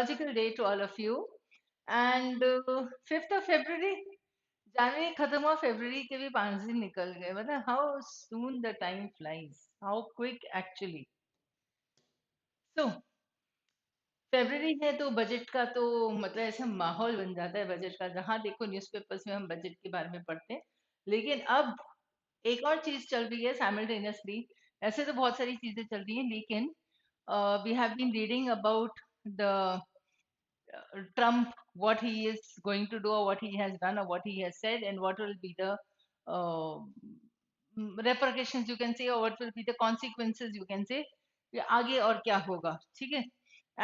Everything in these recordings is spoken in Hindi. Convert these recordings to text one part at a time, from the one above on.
meteorological day to all of you. And 5th of February, जनवरी खत्म हुआ, फरवरी के भी 5 दिन निकल गए. मतलब how soon the time flies, how quick actually. So फरवरी है तो बजट का तो मतलब ऐसा माहौल बन जाता है बजट का, जहां देखो न्यूज़पेपर्स में हम बजट के बारे में पढ़ते हैं. लेकिन अब एक और चीज चल रही है साइमल्टेनियसली. ऐसे तो बहुत सारी चीजें चल रही हैं, लेकिन we have been reading about the Trump, what he is going to do, or what he has done, or what he has said, and what will be the uh, repercussions, you can say, or what will be the consequences, you can say. कि आगे और क्या होगा, ठीक है.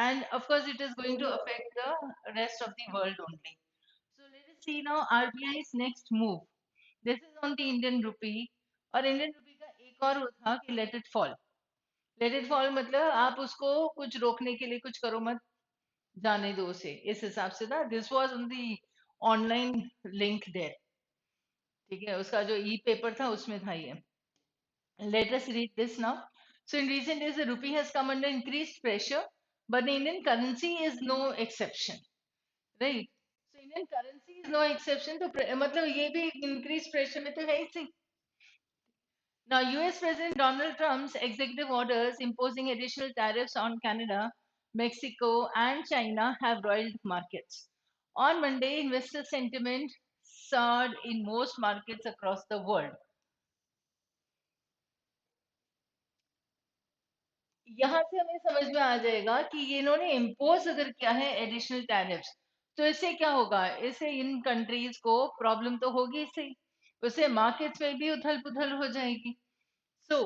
And of course, it is going to affect the rest of the world only. So let us see now RBI's next move. This is on the Indian rupee. और इंडियन रूपी का एक और वो था कि let it fall. Let it fall मतलब आप उसको कुछ रोकने के लिए कुछ करो मत, जाने दो उसे, इस हिसाब से था. This was on the online link there, ठीक है. उसका जो ई पेपर था उसमें था ये. Let us read this now. So in recent days, the rupee has come under increased pressure, but the Indian currency is no exception, right? So Indian currency is no exception. तो मतलब ये भी increased pressure में तो है ही सही. Now, US President Donald Trump's executive orders imposing additional tariffs on Canada, Mexico, and China have roiled markets. On Monday, investor sentiment soared in most markets across the world. यहाँ से हमें समझ में आ जाएगा कि ये इन्होंने इम्पोज अगर किया है एडिशनल टैरिफ्स, तो इससे क्या होगा. इससे इन कंट्रीज को प्रॉब्लम तो होगी, इससे उससे मार्केट्स में भी उथल पुथल हो जाएगी. सो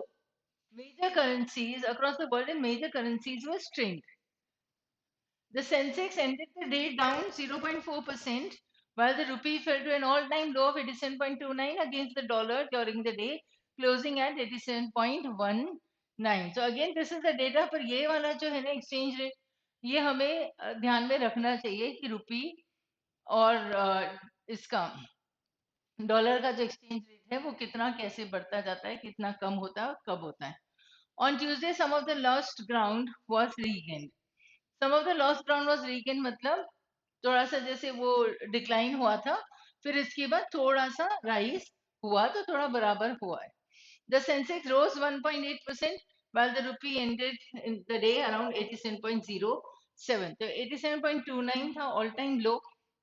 major currencies across the world and major currencies were strained. The Sensex ended the day down 0.4%, while the rupee fell to an all-time low of 87.29 against the dollar during the day, closing at 87.19. So again, this is the data. पर ये वाला जो है ना exchange rate, ये हमें ध्यान में रखना चाहिए कि रुपी और इसका डॉलर का जो एक्सचेंज रेट है वो कितना कैसे बढ़ता जाता है, कितना कम होता है और कब होता है. On Tuesday, some of the lost ground was regained. Some of the lost ground was regained मतलब थोड़ा सा जैसे वो डिक्लाइन हुआ था, फिर इसके बाद थोड़ा सा राइज हुआ, तो थोड़ा बराबर हुआ है. The Sensex rose 1.8%, while the rupee ended in the day around 87.07. तो 87.29 था ऑल टाइम लो,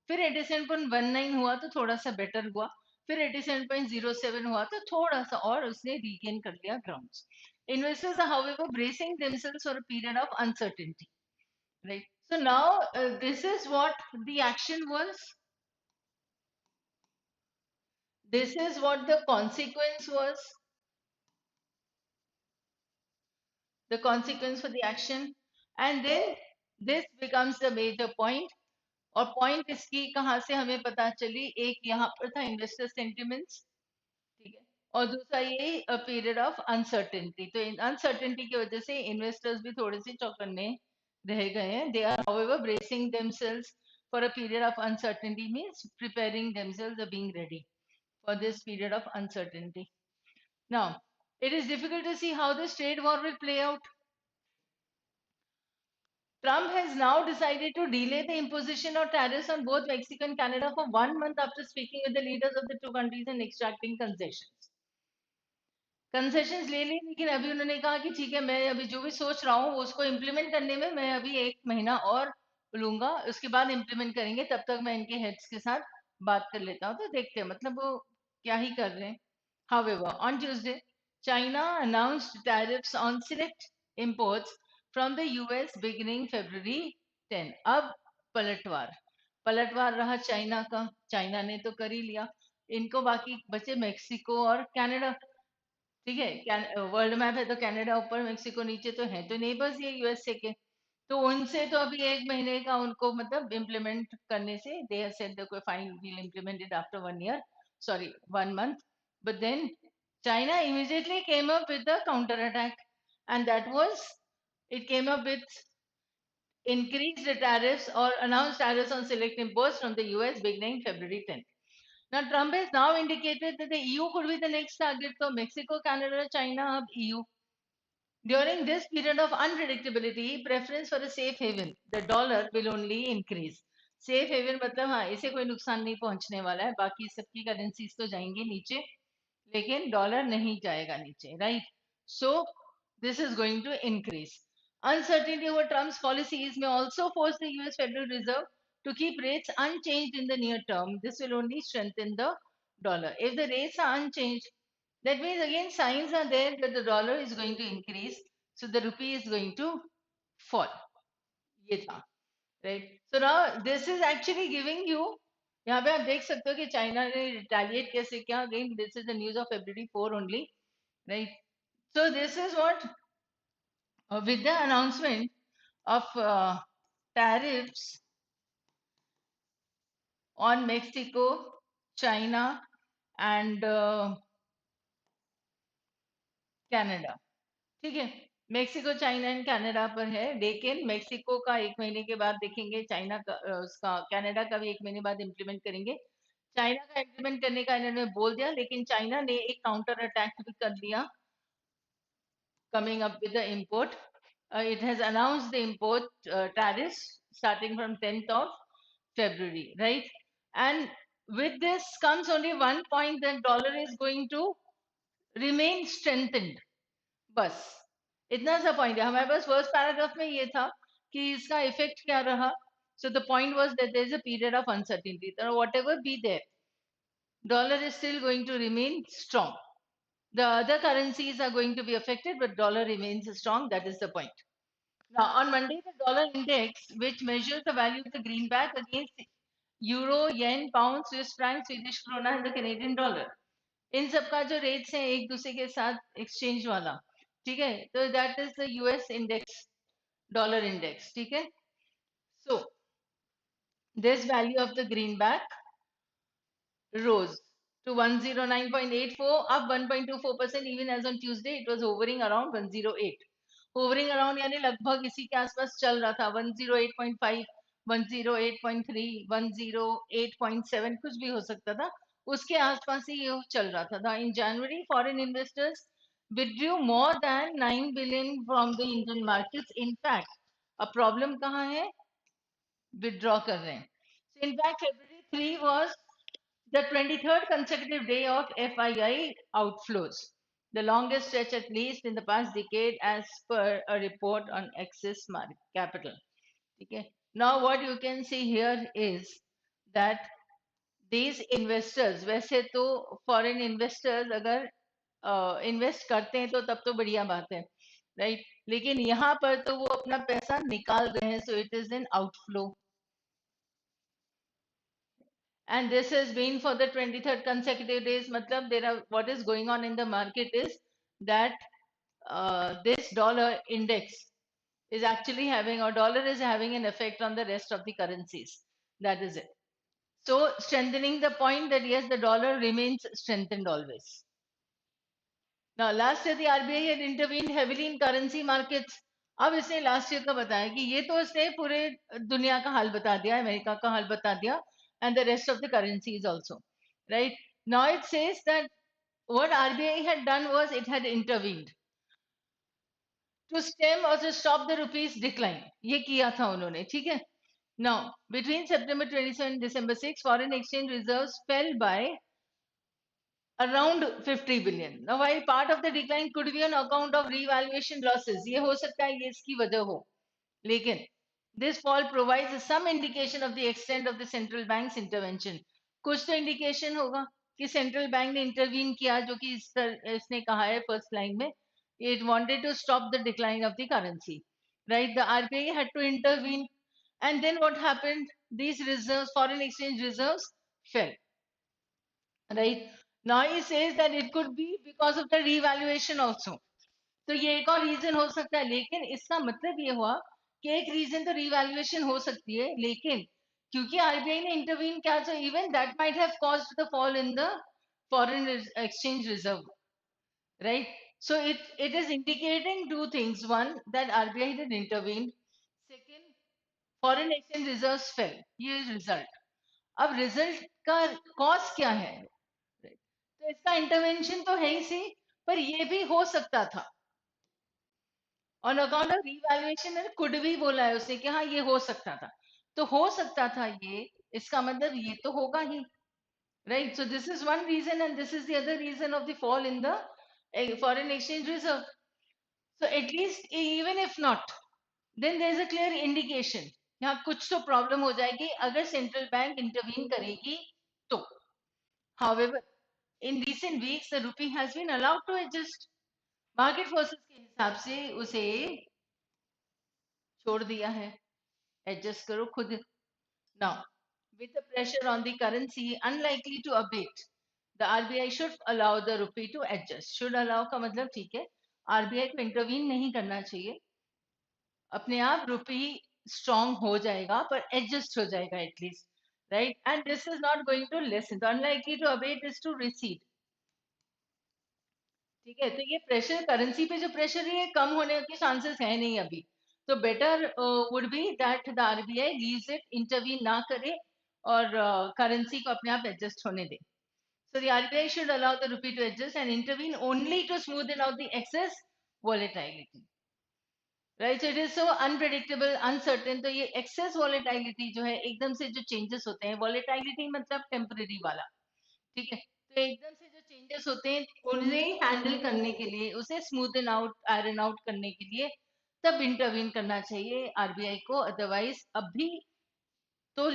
फिर 87.19 हुआ तो थोड़ा सा बेटर हुआ, फिर 87.07 हुआ तो थोड़ा सा और उसने रीगेन कर लिया grounds. Investors are however bracing themselves for a period of uncertainty. Right. So now this is what the action was. This is what the consequence was. The consequence for the action. And then this becomes the major point. और पॉइंट इसकी कहाँ से हमें पता चली, एक यहाँ पर था इन्वेस्टर सेंटिमेंट्स, ठीक है, और दूसरा ये पीरियड ऑफ अनसर्टेनिटी. तो अनसर्टेनिटी की वजह से इन्वेस्टर्स भी थोड़े से चौकन्ने रह गए हैं. They are however bracing themselves for a period of uncertainty, means preparing themselves or being ready for this period of uncertainty. Now, it is difficult to see how this trade war will play out. Trump has now decided to delay the imposition of tariffs on both Mexico and Canada for 1 month after speaking with the leaders of the two countries and extracting concessions. Concessions ले ली, लेकिन अभी उन्होंने कहा कि ठीक है, मैं अभी जो भी सोच रहा हूँ उसको इम्प्लीमेंट करने में मैं अभी 1 महीना और लूंगा, उसके बाद इम्प्लीमेंट करेंगे, तब तक मैं इनके हेड्स के साथ बात कर लेता हूँ. तो देखते हैं मतलब वो क्या ही कर रहे हैं. However, on Tuesday, China announced tariffs on select imports from the US beginning February 10. अब पलटवार पलटवार रहा चाइना का. चाइना ने तो कर ही लिया, इनको बाकी बचे मेक्सिको और कनाडा. ठीक है, वर्ल्ड मैप है तो कनाडा ऊपर मेक्सिको नीचे, तो है तो नहीं बस ये यूएसए के. तो उनसे तो अभी 1 महीने का उनको मतलब इम्प्लीमेंट करने से they have said the fine will implement it after 1 year, sorry 1 month. But then China immediately came up with the counter attack, and that was, it came up with increased the tariffs or announced tariffs on select imports from the US beginning February 10th. Now, Trump has now indicated that the EU could be the next target. So, Mexico, Canada, China, अब EU. During this period of unpredictability, preference for a safe haven, the dollar will only increase. Safe haven मतलब हाँ इसे कोई नुकसान नहीं पहुंचने वाला है, बाकी सबकी करेंसीज तो जाएंगी नीचे, लेकिन डॉलर नहीं जाएगा नीचे, right? So this is going to increase. Uncertainty over Trump's policies may also force the US Federal Reserve to keep rates unchanged in the near term. This will only strengthen the dollar. If the rates are unchanged, that means again signs are there that the dollar is going to increase, so the rupee is going to fall. ये था, right? So now this is actually giving you, यहाँ पे आप देख सकते हो कि चाइना ने रिटेलिएट कैसे किया. Again this is the news of February 4 only, right? So this is what, with the announcement of tariffs on Mexico, China, and Canada. ठीक है, मेक्सिको, चाइना एंड कनाडा पर है, लेकिन मेक्सिको का एक महीने के बाद देखेंगे, चाइना का उसका कनाडा का भी एक महीने बाद इम्प्लीमेंट करेंगे. चाइना का इम्प्लीमेंट करने का इन्होंने बोल दिया, लेकिन चाइना ने एक काउंटर अटैक भी कर दिया, coming up with the import. It has announced the import tariffs starting from 10th of February, right? And with this comes only one point, that dollar is going to remain strengthened. बस इतना सा पॉइंट है. हमारे पास फर्स्ट पैराग्राफ में ये था कि इसका इफेक्ट क्या रहा. So the point was that there is a period of uncertainty. So whatever be there, dollar is still going to remain strong. The other currencies are going to be affected, but dollar remains strong. That is the point. Now, on Monday, the dollar index, which measures the value of the greenback against euro, yen, pound, Swiss franc, Swedish krona, and the Canadian dollar, इन सब का जो रेट्स हैं एक दूसरे के साथ एक्सचेंज वाला, ठीक है, तो that is the US index, dollar index, ठीक है. So this value of the greenback rose to 109.84, up 1.24%. Even as on Tuesday, it was hovering around 108. Hovering around यानी लगभग इसी के आसपास चल रहा था, 108.5, 108.3, 108.7, कुछ भी हो सकता था, उसके आसपास ही ये चल रहा था. In January, foreign investors withdrew more than 9 billion from the Indian markets. In fact, a problem कहाँ है? Withdraw कर रहे हैं. So in fact, February 3 was the 23rd consecutive day of FII outflows, the longest stretch at least in the past decade, as per a report on Axis Capital. Okay. Now, what you can see here is that these investors, वैसे तो foreign investors अगर इन्वेस्ट करते हैं तो तब तो बढ़िया बात है, राइट? लेकिन यहाँ पर तो वो अपना पैसा निकाल रहे हैं, so it is an outflow. And this has been for the 23rd consecutive days. Matlab, there are, what is going on in the market is that this dollar index is actually having, or dollar is having an effect on the rest of the currencies. That is it. So strengthening the point that yes, the dollar remains strengthened always. Now, last year the RBI had intervened heavily in currency markets. अब इसने लास्ट ईयर का बताया कि ये तो इसने पूरे दुनिया का हाल बता दिया, अमेरिका का हाल बता दिया, and the rest of the currencies also, right? Now it says that what RBI had done was it had intervened to stem or to stop the rupees decline. ये किया था उन्होंने, ठीक है. Now, between September 27 and December 6, foreign exchange reserves fell by around 50 billion. Now, while part of the decline could be on account of revaluation losses, ये हो सकता है ये इसकी वजह हो, लेकिन this fall provides some indication of the extent of the central bank's intervention. कुछ तो इंडिकेशन होगा कि सेंट्रल बैंक ने इंटरवीन किया, जो कि इसने कहा है फर्स्ट लाइन में, it wanted to stop the decline of the currency, right? The RBI had to intervene, and then what happened? These reserves, foreign exchange reserves, fell. Right now he says that it could be because of the revaluation also. तो ये एक और रीजन हो सकता है, लेकिन इसका मतलब ये हुआ कि एक रीजन तो रिवैल्यूएशन हो सकती है, लेकिन क्योंकि आरबीआई ने इंटरवीन किया, so even that might have caused the fall in the foreign exchange reserve, right? So it is indicating two things: one, that RBI did intervene; second, foreign exchange reserves fell. ये रिजल्ट. अब रिजल्ट का कॉज क्या है? तो इसका इंटरवेंशन तो है ही सी, पर ये भी हो सकता था. On account of revaluation could भी बोला है उसने कि हाँ ये हो सकता था, तो हो सकता था ये, इसका मतलब ये तो होगा ही, right? So this is one reason and this is the other reason of the fall in the foreign exchange reserve. So at least even if not, then there is a clear indication, यहाँ कुछ तो प्रॉब्लम हो जाएगी अगर सेंट्रल बैंक इंटरवीन करेगी तो. However, in recent weeks the rupee has been allowed to adjust. Market forces के हिसाब से उसे छोड़ दिया है, एडजस्ट करो खुद. Now with the pressure on the currency unlikely to abate, the RBI should allow the rupee to adjust. should allow का मतलब ठीक है, RBI को इंटरवीन नहीं करना चाहिए, अपने आप रुपी स्ट्रांग हो जाएगा पर एडजस्ट हो जाएगा at least, right? And this is not going to lessen, तो unlikely to abate is to recede. ठीक है, तो ये प्रेशर करेंसी पे जो प्रेशर है ये कम होने के चांसेस है नहीं अभी. तो better would be that the RBI leaves it, intervene ना करे और करेंसी को अपने आप एडजस्ट होने दे. So the RBI should allow the rupee to adjust and intervene only to smoothen out the excess volatility. Right? So it is so unpredictable, uncertain. तो ये excess volatility जो है, एकदम से जो changes होते हैं, volatility मतलब temporary वाला, ठीक है? तो एकदम से जो changes होते हैं उन्हें handle करने के लिए, उसे smoothen out, iron out करने के लिए तब intervene करना चाहिए RBI को. Otherwise अभी तो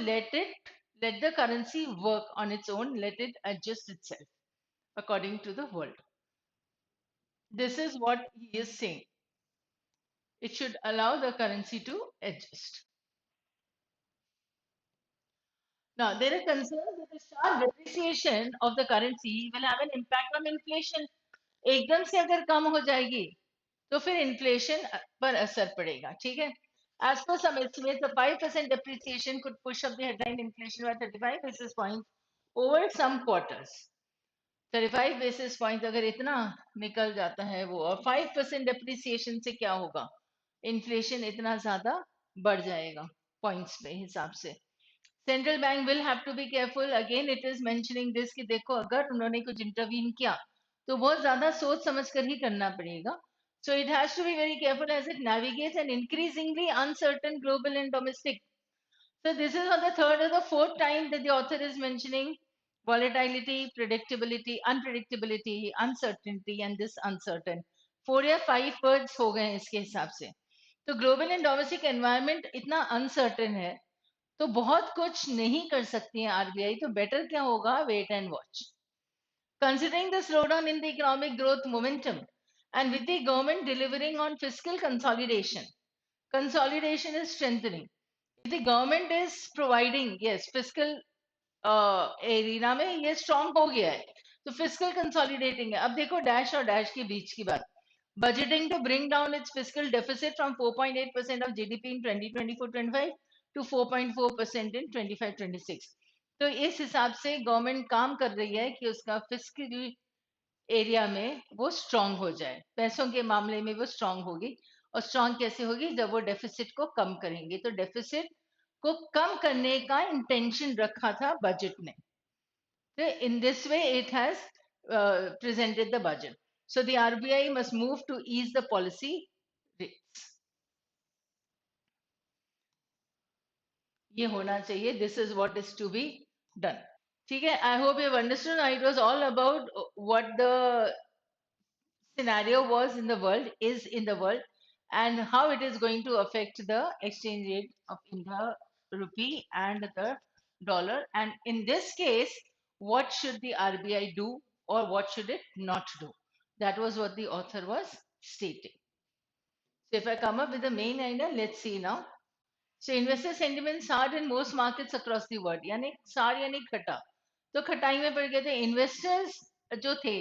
let the currency work on its own, let it adjust itself according to the world. This is what he is saying. It should allow the currency to adjust. Now, there are concerns that the sharp depreciation of the currency will have an impact on inflation. एकदम से अगर कम हो जाएगी तो फिर इन्फ्लेशन पर असर पड़ेगा, ठीक है? As per some estimates, the 5% depreciation could push up the headline inflation by 35 basis points over some quarters. 35 basis points अगर इतना निकल जाता है वो, और 5% depreciation से क्या होगा? इन्फ्लेशन इतना ज्यादा बढ़ जाएगा पॉइंट्स पे हिसाब से. Central bank will have to be careful, again it is mentioning this कि देखो अगर उन्होंने कुछ इंटरवीन किया तो बहुत ज्यादा सोच समझ कर ही करना पड़ेगा. So it has to be very careful as it navigates an increasingly uncertain global and domestic. So this is on the third or the fourth time that the author is mentioning volatility, predictability, unpredictability, uncertainty, and this uncertain. 4 या 5 words हो गए इसके हिसाब से. तो ग्लोबल एंड डोमेस्टिक एनवायरनमेंट इतना अनसर्टेन है, तो बहुत कुछ नहीं कर सकती है आरबीआई. तो बेटर क्या होगा, wait and watch. Considering the slowdown in the economic growth momentum and with the government delivering on fiscal consolidation, consolidation is strengthening. If the government is providing, yes, fiscal arena में ये स्ट्रांग हो गया है, तो फिजिकल कंसोलिडेटिंग है. अब देखो डैश और डैश के बीच की बात, budgeting to bring down its fiscal deficit from 4.8% of GDP in 2024-25 to 4.4% in 25-26. तो इस हिसाब से गवर्नमेंट काम कर रही है कि उसका फिजिकल एरिया में वो स्ट्रांग हो जाए, पैसों के मामले में वो स्ट्रांग होगी. और स्ट्रांग कैसे होगी, जब वो डेफिसिट को कम करेंगे. तो डेफिसिट को कम करने का इंटेंशन रखा था बजट ने. So in this way it has presented the budget. So the RBI must move to ease the policy rates. ये होना चाहिए. This is what is to be done. ठीक है, I hope you've understood. It was all about what the scenario was in the world, is in the world, and how it is going to affect the exchange rate of India rupee and the dollar. And in this case, what should the RBI do or what should it not do? That was what the author was stating. So if I come up with the main idea, let's see now. So investor sentiment soared in most markets across the world. यानी सार यानी खटा, तो खटाई में पड़ गए थे इन्वेस्टर्स जो थे.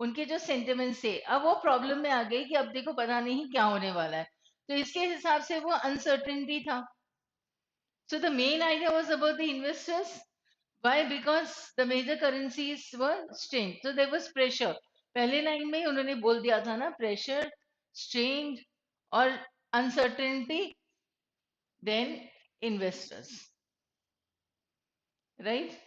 उनके जो सेंटिमेंट्स थे अब वो प्रॉब्लम में आ गई कि अब देखो पता नहीं क्या होने वाला है. तो इसके हिसाब से वो अनसर्टेनिटी था. So the main idea was about the investors. Why? Because the major currencies were strained. So there was pressure. पहले लाइन में ही उन्होंने बोल दिया था ना, प्रेशर, strained और uncertainty, then investors, right?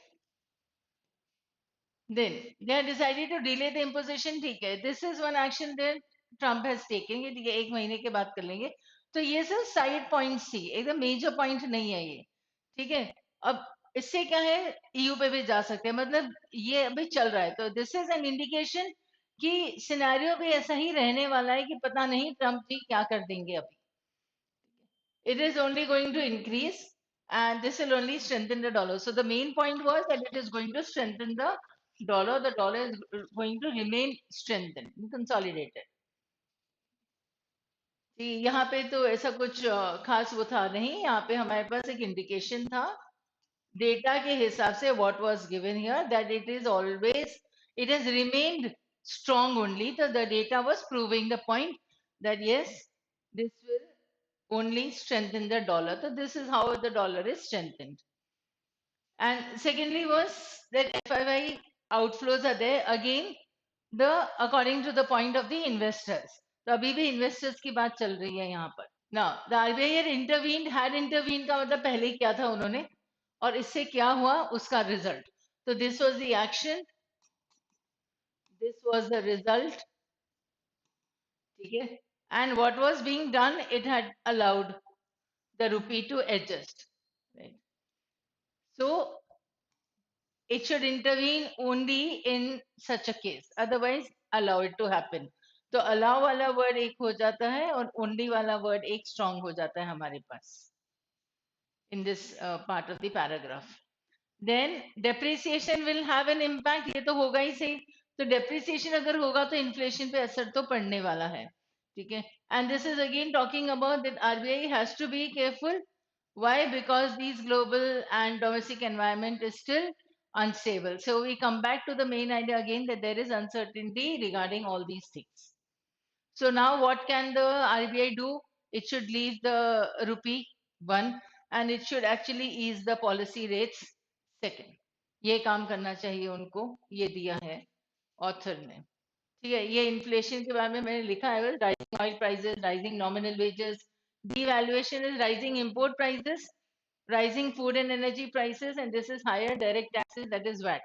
Then they had decided to delay the imposition. ठीक है, this is one action. Then Trump has taken, ये 1 महीने के बाद कर लेंगे। तो ये सब साइड पॉइंट्स थी, एकदम मेजर पॉइंट नहीं है ये, ठीक है? अब इससे क्या है, ईयू पे भी जा सकते हैं, मतलब ये अभी चल रहा है, तो दिस इज एन इंडिकेशन कि सिनेरियो भी ऐसा ही रहने वाला है कि पता नहीं ट्रम्प जी क्या कर देंगे अभी। It is only going to increase and this will only strengthen the dollar. So the main point was that it is going to strengthen the dollar. The dollar is going to remain strengthened, consolidated. यहाँ पे तो ऐसा कुछ खास वो था नहीं, यहाँ पे हमारे पास एक इंडिकेशन था डेटा के हिसाब से, what was given here, that it is always, it has remained strong only. So the data was proving the point that yes, this will only strengthen the dollar. So this is how the dollar is strengthened. And secondly was that FII outflows are there again, the according to the point of the investors. तो अभी भी investors की बात चल रही है यहाँ पर. Now the RBI had intervened का मतलब पहले क्या था उन्होंने और इससे क्या हुआ उसका result. So this was the action, this was the result, ठीक है? And what was being done, it had allowed the rupee to adjust. Right? So it should intervene only in such a case, otherwise allow it to happen. तो allow वाला word एक हो जाता है और only वाला word एक strong हो जाता है हमारे पास in this part of the paragraph. Then depreciation will have an impact, ये तो होगा ही सही. तो depreciation अगर होगा तो inflation पे असर तो पड़ने वाला है, ठीक है? And this is again talking about that RBI has to be careful. Why? Because these global and domestic environment is still unstable. So we come back to the main idea again that there is uncertainty regarding all these things. So now what can the RBI do? It should leave the rupee one and it should actually ease the policy rates second. ये काम करना चाहिए उनको, ये दिया है ऑथर ने, ठीक है? ये इन्फ्लेशन के बारे में मैंने लिखा है, rising oil prices, rising nominal wages, devaluation is rising import prices, rising food and energy prices, and this is higher direct taxes, that is VAT.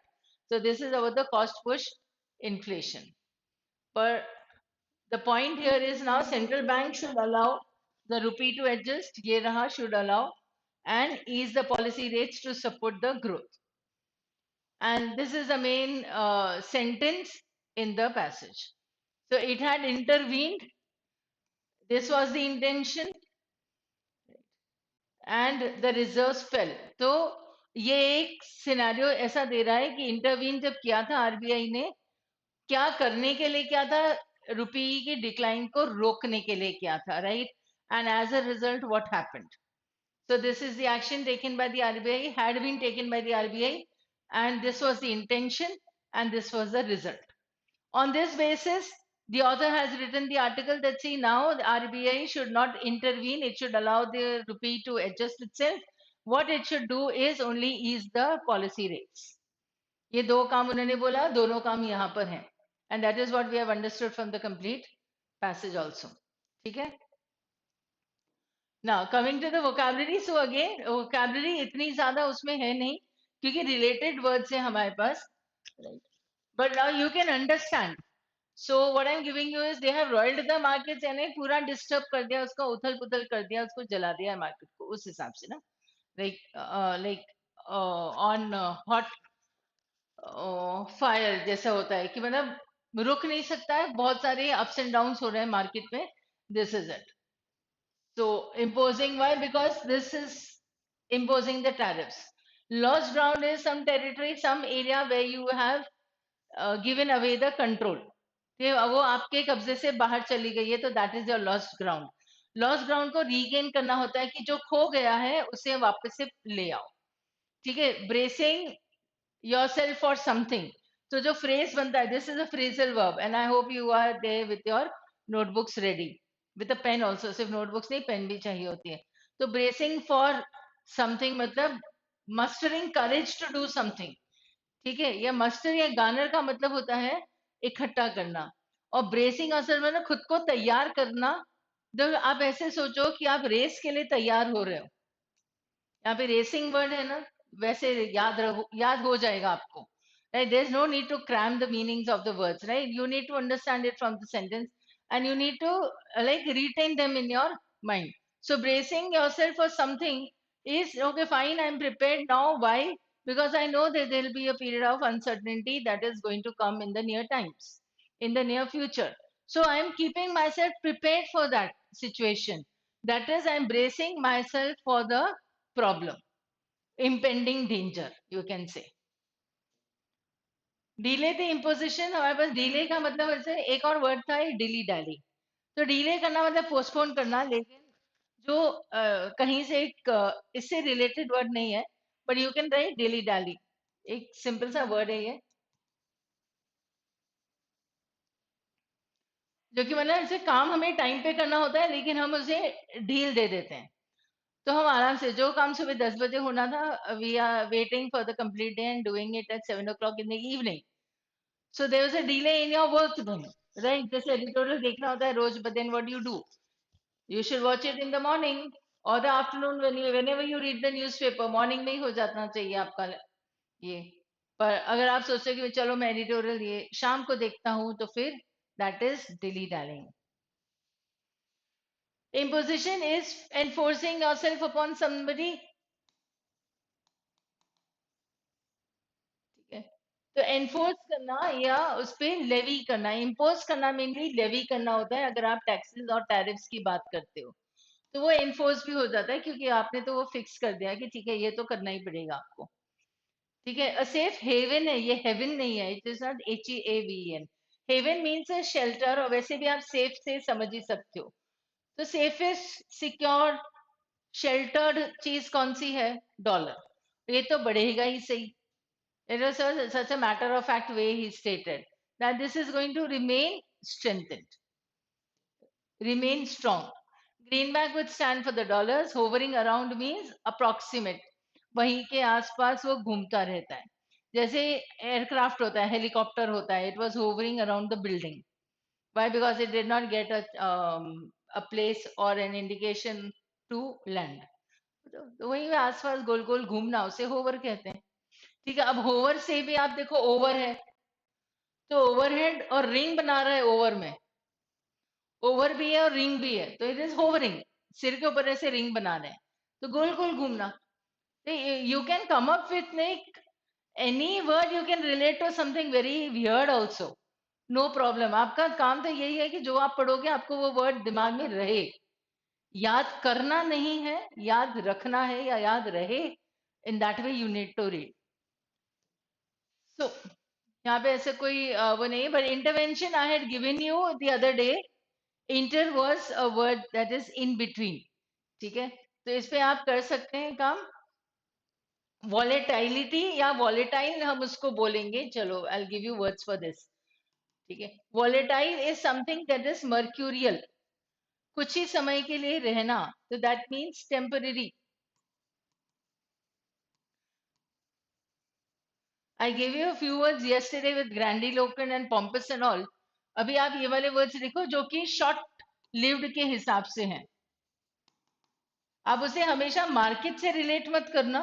So this is about the cost push inflation. But the point here is now central bank should allow the rupee to adjust, ye raha should allow, and ease the policy rates to support the growth. And this is the main sentence in the passage. So it had intervened, this was the intention, and the reserves fell. तो ये एक सिनेरियो ऐसा दे रहा है कि इंटरवीन जब किया था आरबीआई ने, क्या करने के लिए किया था, रुपी की डिक्लाइन को रोकने के लिए किया था, right? And as a result what happened? So this is the action taken by the RBI, had been taken by the RBI, and this was the intention, and this was the result. On this basis, the author has written the article that see now the RBI should not intervene, it should allow the rupee to adjust itself. What it should do is only ease the policy rates. ये दो काम उन्होंने बोला, दोनों काम यहाँ पर हैं. And that is what we have understood from the complete passage also. ठीक है? Now coming to the vocabulary, so again vocabulary इतनी ज्यादा उसमें है नहीं क्योंकि related words है हमारे पास, right? But now you can understand. So what I'm giving you is they have roiled the markets यानी पूरा disturb कर दिया उसको, उथल पुथल कर दिया उसको, जला दिया मार्केट को, उस हिसाब से ना, like on hot फायर जैसा होता है कि मतलब रुक नहीं सकता है, बहुत सारे अप्स एंड डाउन हो रहे हैं मार्केट में. This is it. So imposing, why? Because this is imposing the tariffs. Lost ground is some territory, some area where you have given away the control. कि वो आपके कब्जे से बाहर चली गई है, तो that is your lost ground. Lost ground को रीगेन करना होता है कि जो खो गया है उसे वापस से ले आओ, ठीक है? Bracing yourself for something. तो जो phrase बनता है, this is a phrasal verb, and I hope you are there with your notebooks ready, with a pen also. सिर्फ notebooks नहीं, pen भी चाहिए होती है. तो bracing for something मतलब mustering courage to do something, ठीक है? या muster या garner का मतलब होता है इकट्ठा करना, और bracing असल में ना खुद को तैयार करना. तो आप ऐसे सोचो कि आप रेस के लिए तैयार हो रहे हो, यहाँ पे रेसिंग वर्ड है ना, वैसे याद हो जाएगा आपको, right? There's no need to cram the meanings of the words, right? You need to understand it from the sentence, and you need to like retain them in your mind. So bracing yourself for something is okay, fine, I'm prepared now. Why? Because I know that there will be a period of uncertainty that is going to come in the near times, in the near future. So I'm keeping myself prepared for that situation. That is, I'm bracing myself for the problem, impending danger, you can say. Delay the imposition, हमारे पास डिले का मतलब वैसे एक और वर्ड था, डिली डैली. तो डिले करना मतलब पोस्टपोन करना, लेकिन जो कहीं से एक इससे रिलेटेड वर्ड नहीं है, but you can write dilly dally. एक सिंपल सा वर्ड है ये, जो कि मतलब ऐसे काम हमें टाइम पे करना होता है, लेकिन हम उसे ढील दे देते हैं. तो हम आराम से जो काम सुबह 10 बजे होना था, we are waiting for the complete day and doing it at 7 o'clock in the evening. So there was a delay in your work then, right? जैसे editorial देखना होता है रोज, but then what do? You should watch it in the morning or the afternoon when whenever you read the newspaper. Morning में ही हो जाना चाहिए आपका ये. पर अगर आप सोचते हो कि चलो मैं एडिटोरियल ये शाम को देखता हूँ, तो फिर that is dilly dallying. Imposition is enforcing yourself upon somebody. ठीक है, तो एनफोर्स करना या उस पे लेवी करना, इम्पोज करना मेनली लेवी करना होता है. अगर आप टैक्सेस और टैरिफ्स की बात करते हो, तो वो एनफोर्स भी हो जाता है, क्योंकि आपने तो वो फिक्स कर दिया कि ठीक है ये तो करना ही पड़ेगा आपको. ठीक है, अ सेफ हेवन है ये, हेवन नहीं है. It is not HEAVEN. Haven means a shelter, और वैसे भी आप सेफ से समझ ही सकते हो. तो सेफेस्ट सिक्योर शेल्टर्ड चीज कौन सी है? डॉलर. ये तो बढ़ेगा ही सही. It was such a matter of fact way he stated that this is going to remain strengthened, remain strong. Greenback would stand for the dollars. Hovering around means approximate. वहीं के आसपास वो घूमता रहता है. जैसे एयरक्राफ्ट होता है, हेलीकॉप्टर होता है. It was hovering around the building. Why? Because it did not get a place or an indication to land. तो वहीं आसपास गोल गोल घूमना, उसे होवर कहते हैं. ठीक है, अब होवर से भी आप देखो, ओवर है तो ओवरहेड और रिंग बना रहा है. ओवर में ओवर भी है और रिंग भी है, तो इट इज होवरिंग. सिर के ऊपर ऐसे रिंग बना रहे हैं, तो गोल गोल घूमना. You can come up with like any word, you can relate to something very weird also. No problem. आपका काम तो यही है कि जो आप पढ़ोगे आपको वो वर्ड दिमाग में रहे. याद करना नहीं है, याद रखना है या याद रहे. In that way you need to read. So यहाँ पे ऐसे कोई वो नहीं, but intervention I had given you the other day. Inter was a word that is in between. ठीक है, तो इस पे आप कर सकते हैं काम. वॉलेटाइलिटी या वॉलेटाइल हम उसको बोलेंगे. चलो I give you words for this. ठीक है, volatile is something that is mercurial, कुछ ही समय के लिए रहना. तो that means temporary. I give you a few words yesterday with grandiloquent and pompous and all. अभी आप ये वाले वर्ड्स लिखो जो कि शॉर्ट लिव्ड के हिसाब से हैं. आप उसे हमेशा मार्केट से रिलेट मत करना.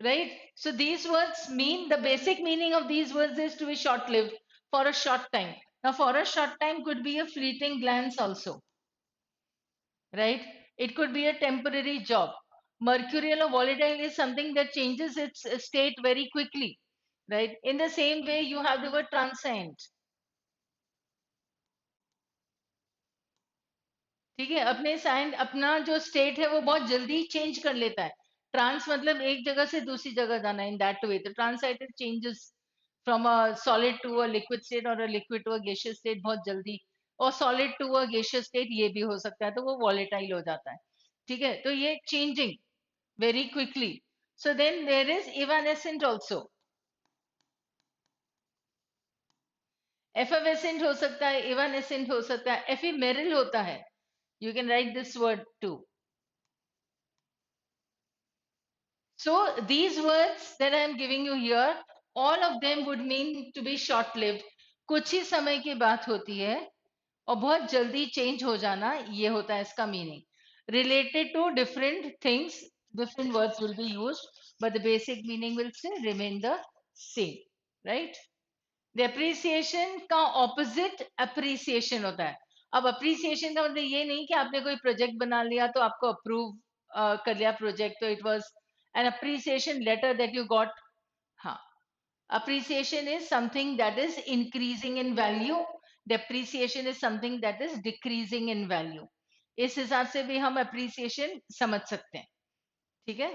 Right? So these words mean, the basic meaning of these words is to be short lived, for a short time. Now, for a short time could be a fleeting glance also, right? It could be a temporary job. Mercurial or volatile is something that changes its state very quickly, right? In the same way, you have the word transient. ठीक है, अपने साइंड अपना जो स्टेट है वो बहुत जल्दी चेंज कर लेता है. ट्रांस मतलब एक जगह से दूसरी जगह जाना. इन दैट वे, तो transited changes from a solid to a liquid state और a liquid to a gaseous state बहुत जल्दी. और solid to a gaseous state ये भी हो सकता है, तो वो वॉलेटाइल हो जाता है. ठीक है, तो ये changing very quickly. So then there is evanescent also. Effervescent हो सकता है, इवानेसेंट हो सकता है, एफिमेरल होता है. You can write this word too. So these words that I am giving you here, all of them would mean to be short-lived. कुछ ही समय की बात होती है और बहुत जल्दी चेंज हो जाना, ये होता है इसका meaning. Related to different things, different words will be used, but the basic meaning will still remain the same, right? Depreciation का opposite appreciation होता है. अब अप्रिसिएशन का मतलब ये नहीं कि आपने कोई प्रोजेक्ट बना लिया तो आपको अप्रूव कर लिया प्रोजेक्ट, तो it was an appreciation letter that you got. हाँ, appreciation is something that is increasing in value, depreciation is something that is decreasing in value. इस हिसाब से भी हम appreciation समझ सकते हैं. ठीक है.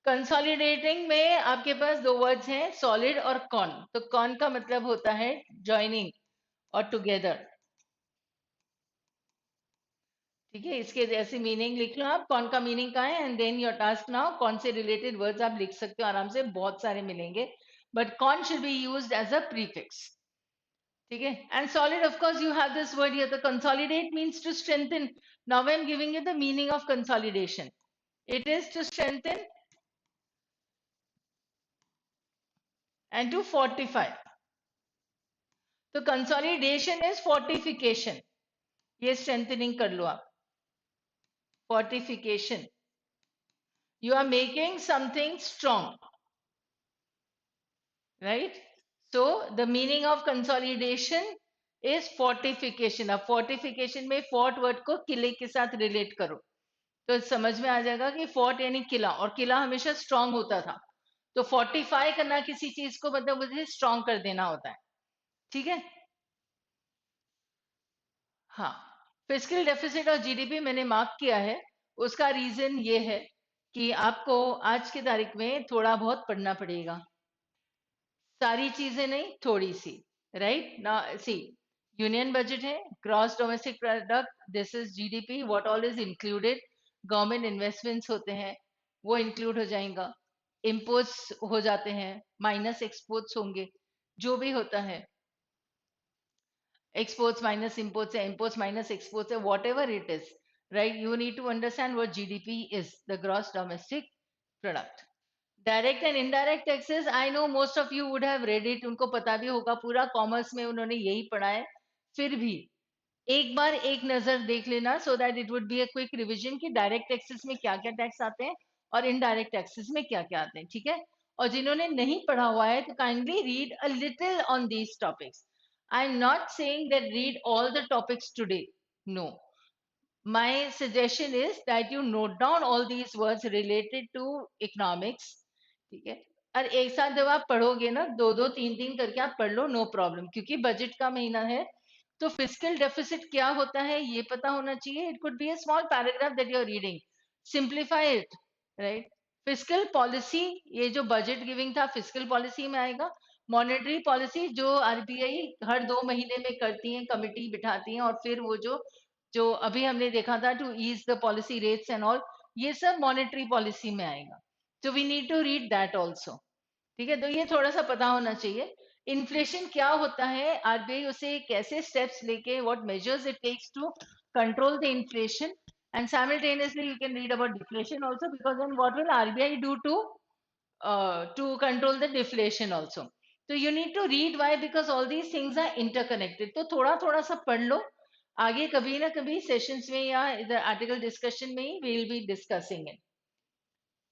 कंसोलिडेटिंग में आपके पास दो वर्ड्स हैं, सॉलिड और कॉन. तो कॉन का मतलब होता है ज्वाइनिंग और टुगेदर. ठीक है, इसके जैसे मीनिंग लिख लो आप, कौन का मीनिंग का है, and then your task now कौन से रिलेटेड वर्ड्स आप लिख सकते हो आराम से, बहुत सारे मिलेंगे, बट कौन should be used as a prefix. ठीक है. And solid of course you have this word here, the consolidate means to strengthen. Now I am giving you the meaning of consolidation. It is to strengthen and to fortify. तो कंसोलिडेशन इज फोर्टिफिकेशन. ये स्ट्रेंथनिंग कर लो आप. Fortification, you are making something strong, right? So the meaning of consolidation is fortification. अब fortification में fort word को किले के साथ relate करो तो समझ में आ जाएगा कि fort यानी किला, और किला हमेशा strong होता था. तो fortify करना किसी चीज को मतलब मुझे strong कर देना होता है. ठीक है. हाँ, फिस्कल डेफिसिट और जीडीपी मैंने मार्क किया है. उसका रीजन ये है कि आपको आज की तारीख में थोड़ा बहुत पढ़ना पड़ेगा. सारी चीजें नहीं, थोड़ी सी. राइट ना, सी, यूनियन बजट है, gross domestic product, this is GDP, what all is included. Government investments होते हैं, वो इंक्लूड हो जाएगा. इम्पोर्ट्स हो जाते हैं, माइनस एक्सपोर्ट्स होंगे, जो भी होता है. exports minus imports है, imports minus exports है, whatever it is, right? You need to understand what GDP is, the gross domestic product. Direct and indirect taxes, I know most of you would have read it, उनको पता भी होगा, पूरा कॉमर्स में उन्होंने यही पढ़ा है. फिर भी एक बार एक नजर देख लेना, so that it would be a quick revision कि डायरेक्ट टैक्सेस में क्या क्या टैक्स आते हैं और इनडायरेक्ट टैक्सेस में क्या क्या आते हैं. ठीक है. और जिन्होंने नहीं पढ़ा हुआ है तो kindly read a little on these topics. I am not saying that read all the topics today, no. My suggestion is that you note down all these words related to economics. ठीक है. और एक साथ जब आप पढ़ोगे ना, दो दो तीन तीन करके आप पढ़ लो, नो प्रॉब्लम, क्योंकि बजट का महीना है. तो फिस्कल डेफिसिट क्या होता है ये पता होना चाहिए. It could be a small paragraph that you are reading, simplify it, right. Fiscal policy, ये जो बजट गिविंग था फिस्कल पॉलिसी में आएगा. मॉनेटरी पॉलिसी जो आरबीआई हर 2 महीने में करती है, कमिटी बिठाती है, और फिर वो जो जो अभी हमने देखा था to ease the policy rates and all, ये सब मॉनेटरी पॉलिसी में आएगा. तो we need to read that also. ठीक है. तो ये थोड़ा सा पता होना चाहिए. इन्फ्लेशन क्या होता है, आरबीआई उसे कैसे स्टेप्स लेके, what measures it takes to control the inflation, and simultaneously you can read about deflation also, because then what will RBI do to control the deflation also. So you need to read why, because all these things are interconnected. तो थोड़ा थोड़ा सा पढ़ लो, आगे कभी ना कभी सेशंस में या इधर आर्टिकल डिस्कशन में ही we will be discussing it.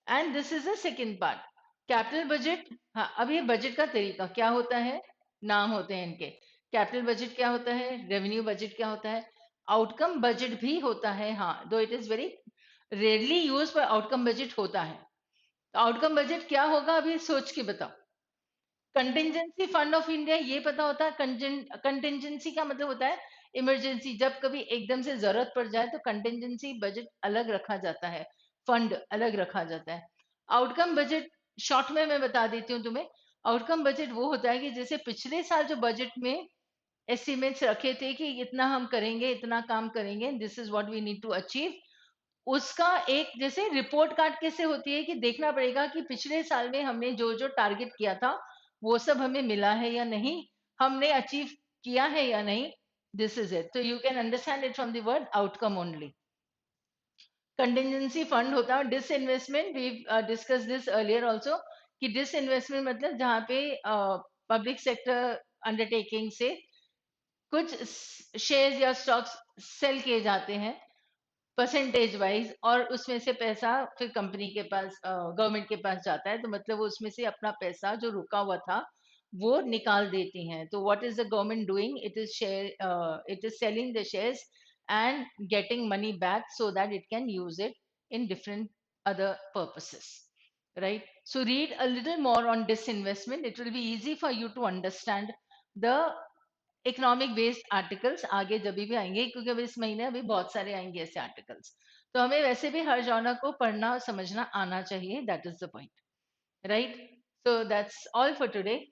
And this is the second part. Capital budget. हाँ, अब ये बजट का तरीका क्या होता है, नाम होते हैं इनके. कैपिटल बजट क्या होता है, रेवेन्यू बजट क्या होता है, आउटकम बजट भी होता है. हाँ, दो it is very rarely use, पर आउटकम बजट होता है. आउटकम बजट क्या होगा अभी सोच के बताओ. कंटिजेंसी फंड ऑफ इंडिया ये पता होता है. कंटिजेंसी का मतलब होता है इमरजेंसी, जब कभी एकदम से जरूरत पड़ जाए तो कंटिजेंसी बजट अलग रखा जाता है, फंड अलग रखा जाता है. आउटकम बजट शॉर्ट में मैं बता देती हूँ तुम्हें. आउटकम बजट वो होता है कि जैसे पिछले साल जो बजट में एस्टिमेट्स रखे थे कि इतना हम करेंगे, इतना काम करेंगे, this is what we need to achieve, उसका एक जैसे रिपोर्ट कार्ड कैसे होती है कि देखना पड़ेगा कि पिछले साल में हमने जो जो टारगेट किया था वो सब हमें मिला है या नहीं, हमने अचीव किया है या नहीं. This is it. तो you can understand it from the word outcome only. Contingency fund होता है. Disinvestment, we discuss this earlier also, कि डिस इन्वेस्टमेंट मतलब जहाँ पे पब्लिक सेक्टर अंडरटेकिंग से कुछ शेयर या स्टॉक्स सेल किए जाते हैं परसेंटेज वाइज, और उसमें से पैसा फिर कंपनी के पास, गवर्नमेंट के पास जाता है. तो मतलब वो उसमें से अपना पैसा जो रुका हुआ था वो निकाल देती हैं. तो what is the government doing? It is selling the shares and getting money back so that it can use it in different other purposes, right? So read a little more on disinvestment. It will be easy for you to understand the economic based articles आगे जब भी आएंगे, क्योंकि अभी इस महीने अभी बहुत सारे आएंगे ऐसे आर्टिकल्स. तो हमें वैसे भी हर जॉनर को पढ़ना और समझना आना चाहिए. That is the point, right? So that's all for today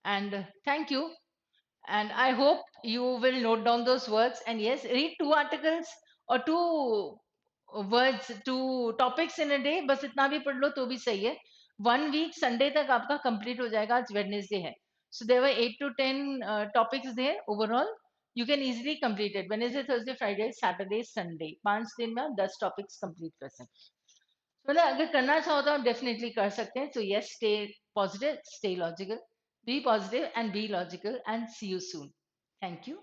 and thank you, and I hope you will note down those words, and yes, read two articles or two words, two topics in a day. बस इतना भी पढ़ लो तो भी सही है. 1 week संडे तक आपका कंप्लीट हो जाएगा. आज वेडनेसडे है, so there were 8 to 10 topics there overall. You can easily complete it. Wednesday, Thursday, Friday, Saturday, Sunday, 5 दिन में आप 10 टॉपिक्स कंप्लीट कर सकते हैं. मतलब अगर करना चाहो तो आप डेफिनेटली कर सकते हैं. So yes, stay positive, stay logical, be positive and be logical, and see you soon. Thank you.